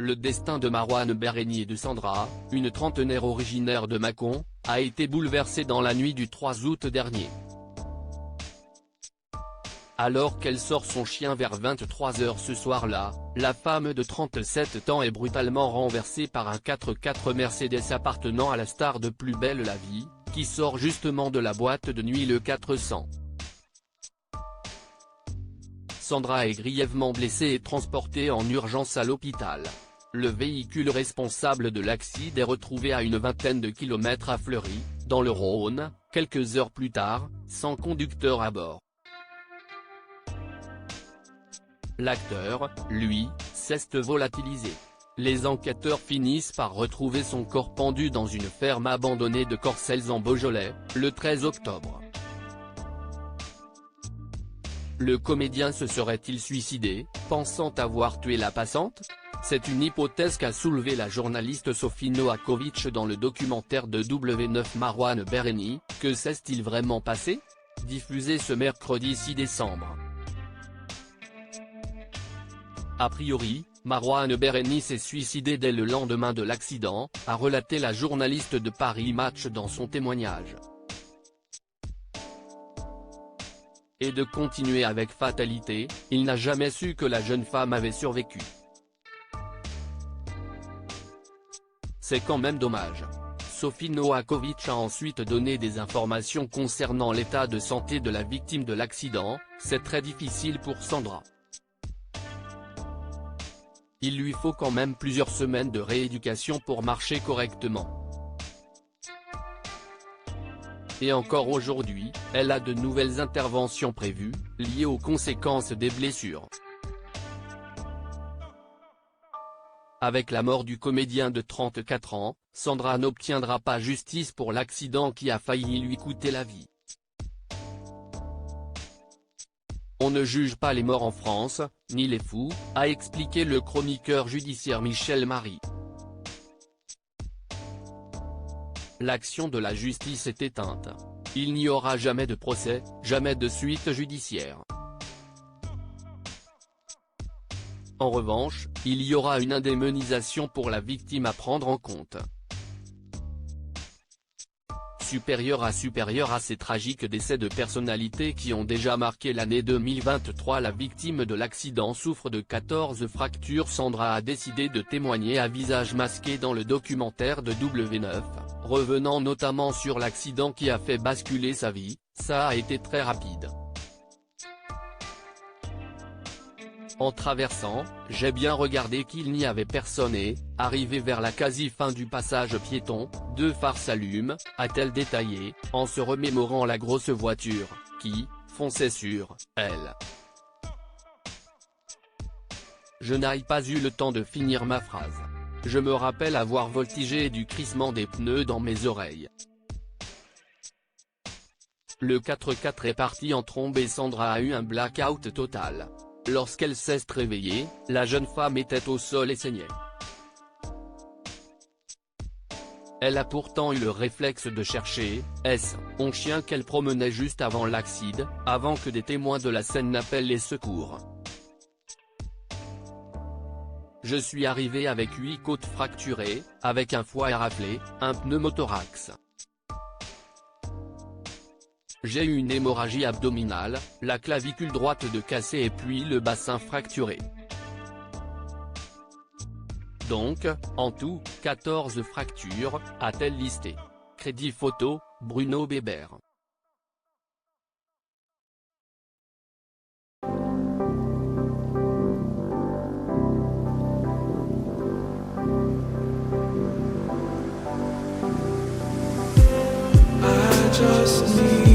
Le destin de Marouane Berreni et de Sandra, une trentenaire originaire de Mâcon, a été bouleversé dans la nuit du 3 août dernier. Alors qu'elle sort son chien vers 23 h ce soir-là, la femme de 37 ans est brutalement renversée par un 4x4 Mercedes appartenant à la star de Plus belle la vie, qui sort justement de la boîte de nuit le 400. Sandra est grièvement blessée et transportée en urgence à l'hôpital. Le véhicule responsable de l'accident est retrouvé à une vingtaine de kilomètres à Fleury, dans le Rhône, quelques heures plus tard, sans conducteur à bord. L'acteur, lui, s'est volatilisé. Les enquêteurs finissent par retrouver son corps pendu dans une ferme abandonnée de Corcelles en Beaujolais, le 13 octobre. Le comédien se serait-il suicidé, pensant avoir tué la passante? C'est une hypothèse qu'a soulevée la journaliste Sophie Novakovic dans le documentaire de W9 Marouane Berreni, Que s'est-il vraiment passé? Diffusé ce mercredi 6 décembre. A priori, Marouane Berreni s'est suicidé dès le lendemain de l'accident, a relaté la journaliste de Paris Match dans son témoignage. Et de continuer avec fatalité, il n'a jamais su que la jeune femme avait survécu. C'est quand même dommage. Sophie Novakovic a ensuite donné des informations concernant l'état de santé de la victime de l'accident. C'est très difficile pour Sandra. Il lui faut quand même plusieurs semaines de rééducation pour marcher correctement. Et encore aujourd'hui, elle a de nouvelles interventions prévues, liées aux conséquences des blessures. Avec la mort du comédien de 34 ans, Sandra n'obtiendra pas justice pour l'accident qui a failli lui coûter la vie. On ne juge pas les morts en France, ni les fous, a expliqué le chroniqueur judiciaire Michel Marie. L'action de la justice est éteinte. Il n'y aura jamais de procès, jamais de suite judiciaire. En revanche, il y aura une indemnisation pour la victime à prendre en compte. Supérieure à ces tragiques décès de personnalités qui ont déjà marqué l'année 2023, la victime de l'accident souffre de 14 fractures. Sandra a décidé de témoigner à visage masqué dans le documentaire de W9, revenant notamment sur l'accident qui a fait basculer sa vie. Ça a été très rapide. En traversant, j'ai bien regardé qu'il n'y avait personne et, arrivé vers la quasi-fin du passage piéton, 2 phares s'allument, a-t-elle détaillé, en se remémorant la grosse voiture, qui, fonçait sur elle. Je n'ai pas eu le temps de finir ma phrase. Je me rappelle avoir voltigé et du crissement des pneus dans mes oreilles. Le 4x4 est parti en trombe et Sandra a eu un blackout total. Lorsqu'elle s'est réveillée, la jeune femme était au sol et saignait. Elle a pourtant eu le réflexe de chercher son chien qu'elle promenait juste avant l'accident, avant que des témoins de la scène n'appellent les secours. Je suis arrivé avec 8 côtes fracturées, avec un foie éraflé, un pneumothorax. J'ai eu une hémorragie abdominale, la clavicule droite de cassée et puis le bassin fracturé. Donc, en tout, 14 fractures, a-t-elle listé. Crédit photo, Bruno Bébert. I just need